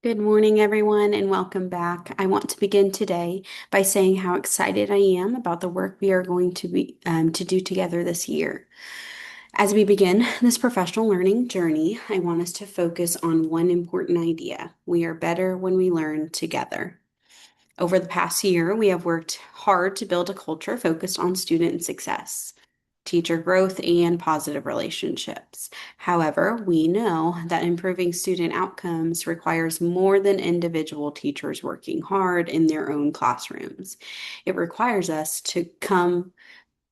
Good morning, everyone, and welcome back. I want to begin today by saying how excited I am about the work we are going to do together this year. As we begin this professional learning journey, I want us to focus on one important idea. We are better when we learn together. Over the past year, we have worked hard to build a culture focused on student success, teacher growth, and positive relationships. However, we know that improving student outcomes requires more than individual teachers working hard in their own classrooms. It requires us to come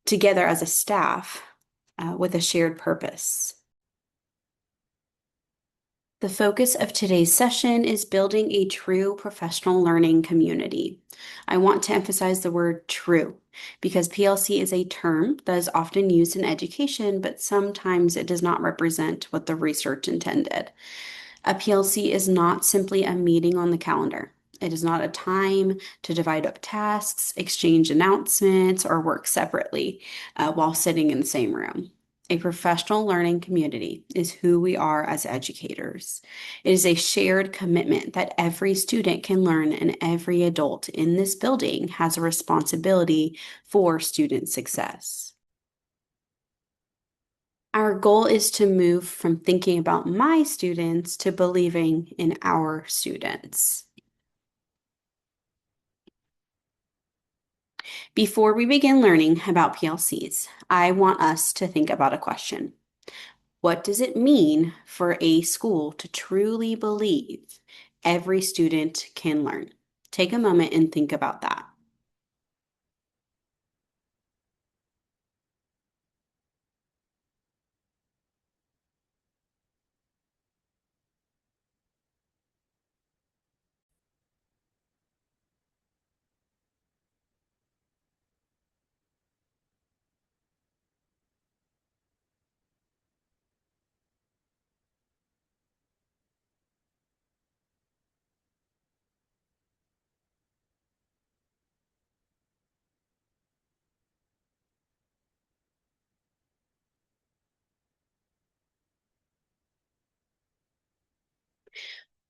together as a staff with a shared purpose. The focus of today's session is building a true professional learning community. I want to emphasize the word true because PLC is a term that is often used in education, but sometimes it does not represent what the research intended. A PLC is not simply a meeting on the calendar. It is not a time to divide up tasks, exchange announcements, or work separately while sitting in the same room. A professional learning community is who we are as educators. It is a shared commitment that every student can learn, and every adult in this building has a responsibility for student success. Our goal is to move from thinking about my students to believing in our students. Before we begin learning about PLCs, I want us to think about a question. What does it mean for a school to truly believe every student can learn? Take a moment and think about that.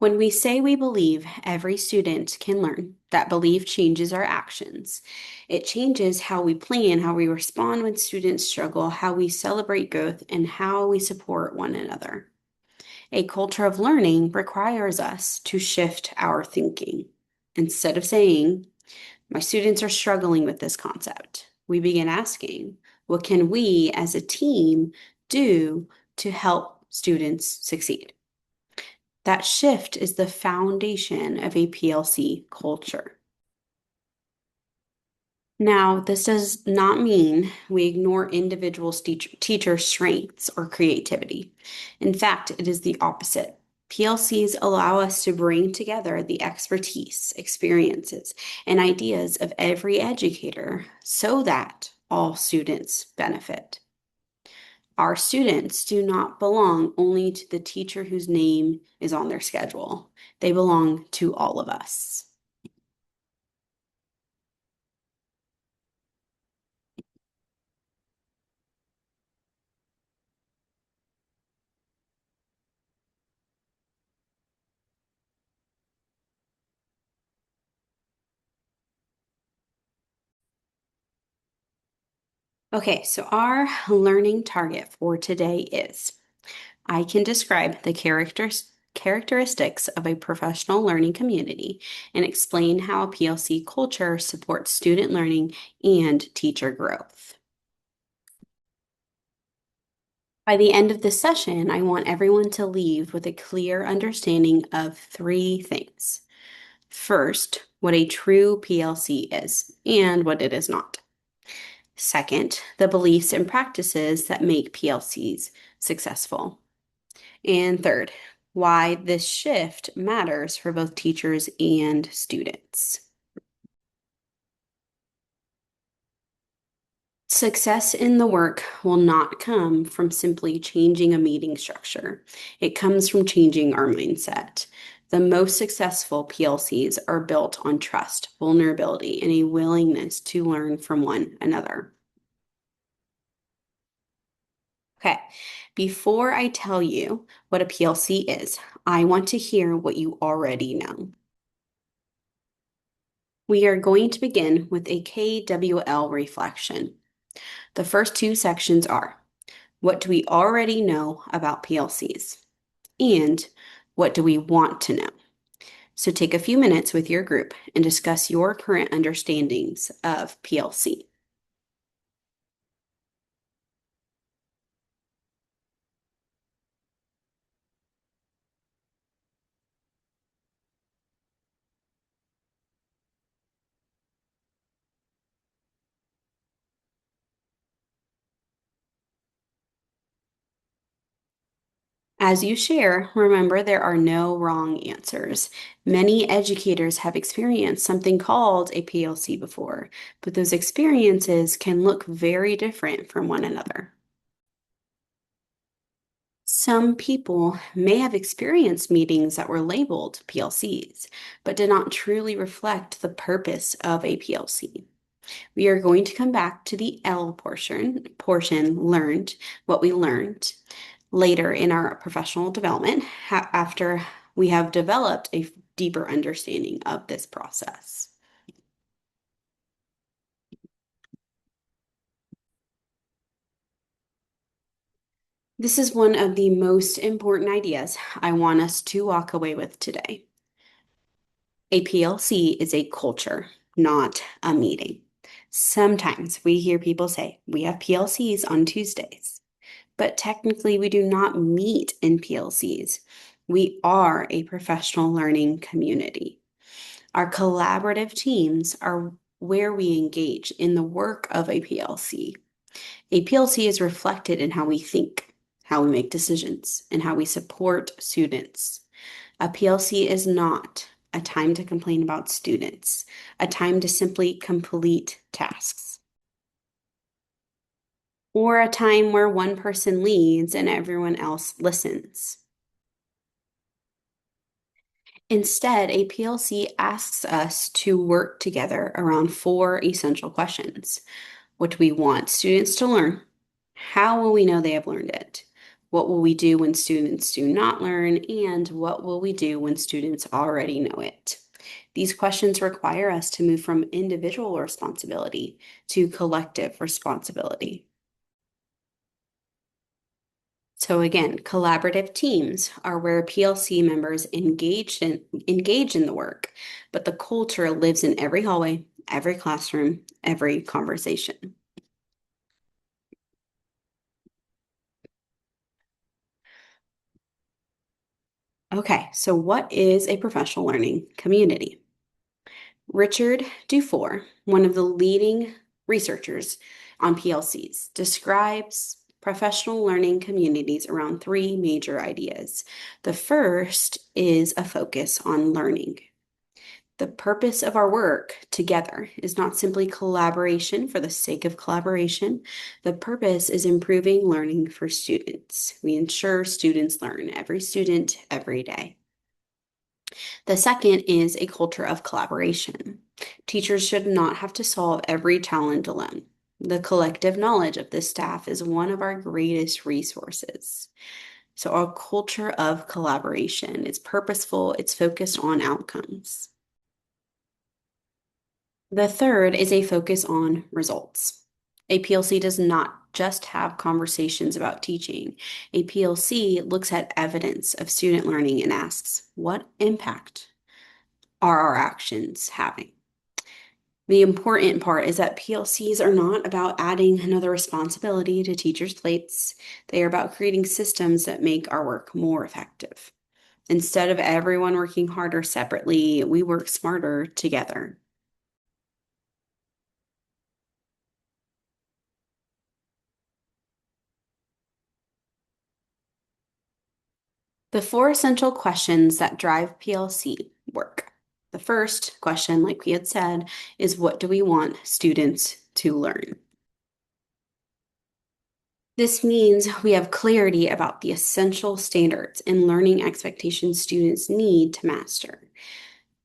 When we say we believe every student can learn, that belief changes our actions. It changes how we plan, how we respond when students struggle, how we celebrate growth, and how we support one another. A culture of learning requires us to shift our thinking. Instead of saying, my students are struggling with this concept, we begin asking, what can we as a team do to help students succeed? That shift is the foundation of a PLC culture. Now, this does not mean we ignore individual teacher strengths or creativity. In fact, it is the opposite. PLCs allow us to bring together the expertise, experiences, and ideas of every educator so that all students benefit. Our students do not belong only to the teacher whose name is on their schedule. They belong to all of us. Okay, so our learning target for today is I can describe the characteristics of a professional learning community and explain how a PLC culture supports student learning and teacher growth. By the end of this session, I want everyone to leave with a clear understanding of three things. First, what a true PLC is and what it is not. Second, the beliefs and practices that make PLCs successful. And third, why this shift matters for both teachers and students. Success in the work will not come from simply changing a meeting structure. It comes from changing our mindset. The most successful PLCs are built on trust, vulnerability, and a willingness to learn from one another. Okay, before I tell you what a PLC is, I want to hear what you already know. We are going to begin with a KWL reflection. The first two sections are, what do we already know about PLCs? And what do we want to know? So take a few minutes with your group and discuss your current understandings of PLC. As you share, remember there are no wrong answers. Many educators have experienced something called a PLC before, but those experiences can look very different from one another. Some people may have experienced meetings that were labeled PLCs, but did not truly reflect the purpose of a PLC. We are going to come back to the L portion learned, what we learned later in our professional development after we have developed a deeper understanding of this process. This is one of the most important ideas I want us to walk away with today. A PLC is a culture, not a meeting. Sometimes we hear people say, we have PLCs on Tuesdays, but technically we do not meet in PLCs. We are a professional learning community. Our collaborative teams are where we engage in the work of a PLC. A PLC is reflected in how we think, how we make decisions, and how we support students. A PLC is not a time to complain about students, a time to simply complete tasks, or a time where one person leads and everyone else listens. Instead, a PLC asks us to work together around four essential questions. What do we want students to learn? How will we know they have learned it? What will we do when students do not learn? And what will we do when students already know it? These questions require us to move from individual responsibility to collective responsibility. So again, collaborative teams are where PLC members engage in the work, but the culture lives in every hallway, every classroom, every conversation. Okay, so what is a professional learning community? Richard Dufour, one of the leading researchers on PLCs, describes professional learning communities around three major ideas. The first is a focus on learning. The purpose of our work together is not simply collaboration for the sake of collaboration. The purpose is improving learning for students. We ensure students learn, every student, every day. The second is a culture of collaboration. Teachers should not have to solve every challenge alone. The collective knowledge of this staff is one of our greatest resources. So, our culture of collaboration, it's purposeful, it's focused on outcomes. The third is a focus on results. A PLC does not just have conversations about teaching. A PLC looks at evidence of student learning and asks, what impact are our actions having? The important part is that PLCs are not about adding another responsibility to teachers' plates. They are about creating systems that make our work more effective. Instead of everyone working harder separately, we work smarter together. The four essential questions that drive PLC work. The first question, like we had said, is what do we want students to learn? This means we have clarity about the essential standards and learning expectations students need to master.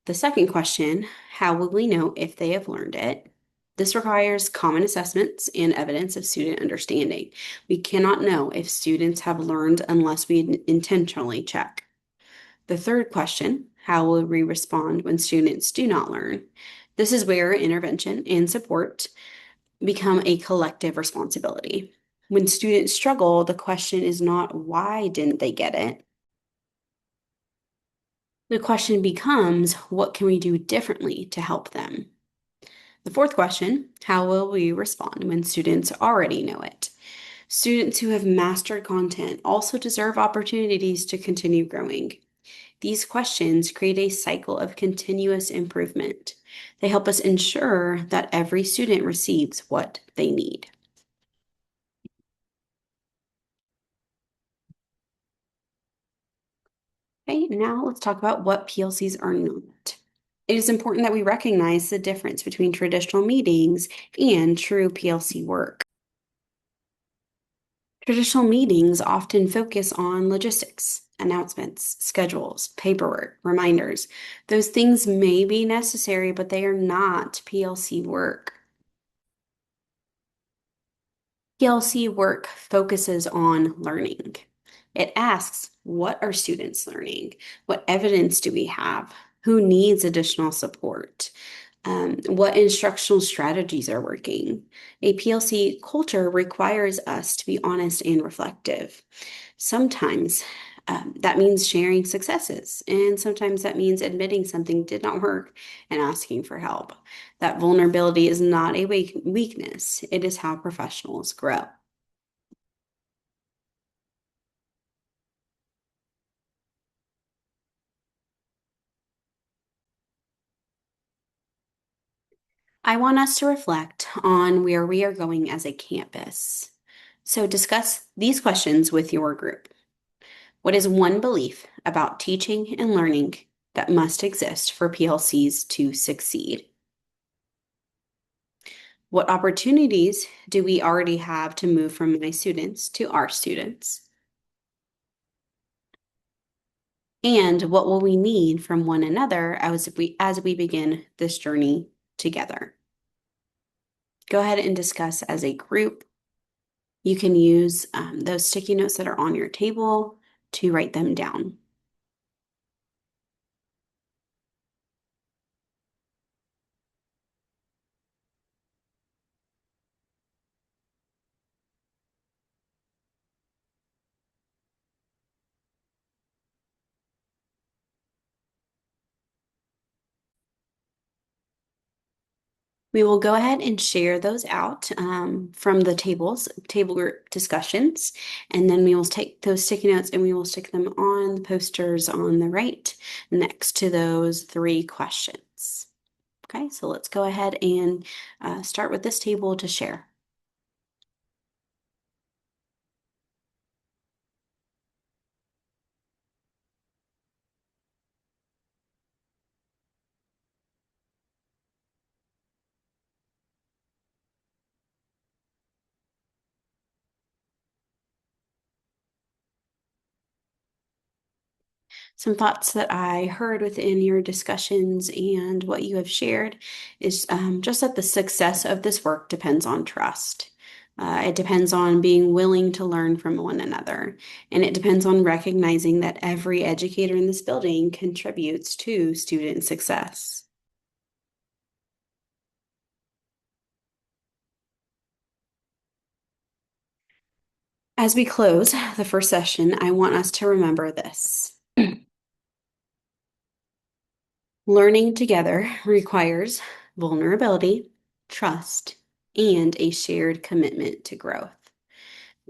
The second question, how will we know if they have learned it? This requires common assessments and evidence of student understanding. We cannot know if students have learned unless we intentionally check. The third question, how will we respond when students do not learn? This is where intervention and support become a collective responsibility. When students struggle, the question is not why didn't they get it? The question becomes what can we do differently to help them? The fourth question, how will we respond when students already know it? Students who have mastered content also deserve opportunities to continue growing. These questions create a cycle of continuous improvement. They help us ensure that every student receives what they need. Okay, now let's talk about what PLCs are not. It is important that we recognize the difference between traditional meetings and true PLC work. Traditional meetings often focus on logistics, announcements, schedules, paperwork, reminders. Those things may be necessary, but they are not PLC work. PLC work focuses on learning. It asks, what are students learning? What evidence do we have? Who needs additional support? What instructional strategies are working? A PLC culture requires us to be honest and reflective. Sometimes that means sharing successes, and sometimes that means admitting something did not work and asking for help. That vulnerability is not a weakness, it is how professionals grow. I want us to reflect on where we are going as a campus. So discuss these questions with your group. What is one belief about teaching and learning that must exist for PLCs to succeed? What opportunities do we already have to move from my students to our students? And what will we need from one another as we begin this journey together? Go ahead and discuss as a group. You can use those sticky notes that are on your table to write them down. We will go ahead and share those out from the table group discussions, and then we will take those sticky notes and we will stick them on the posters on the right next to those three questions. Okay, so let's go ahead and start with this table to share. Some thoughts that I heard within your discussions and what you have shared is just that the success of this work depends on trust. It depends on being willing to learn from one another, and it depends on recognizing that every educator in this building contributes to student success. As we close the first session, I want us to remember this. Learning together requires vulnerability, trust, and a shared commitment to growth.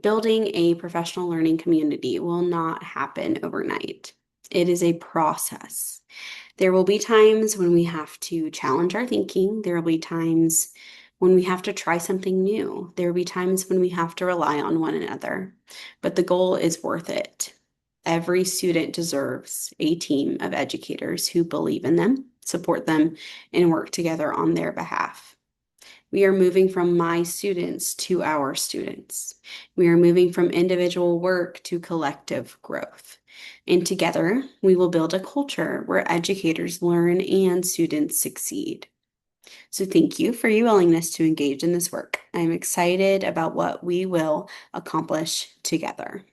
Building a professional learning community will not happen overnight. It is a process. There will be times when we have to challenge our thinking. There will be times when we have to try something new. There will be times when we have to rely on one another. But the goal is worth it. Every student deserves a team of educators who believe in them, support them, and work together on their behalf. We are moving from my students to our students. We are moving from individual work to collective growth. And together, we will build a culture where educators learn and students succeed. So thank you for your willingness to engage in this work. I'm excited about what we will accomplish together.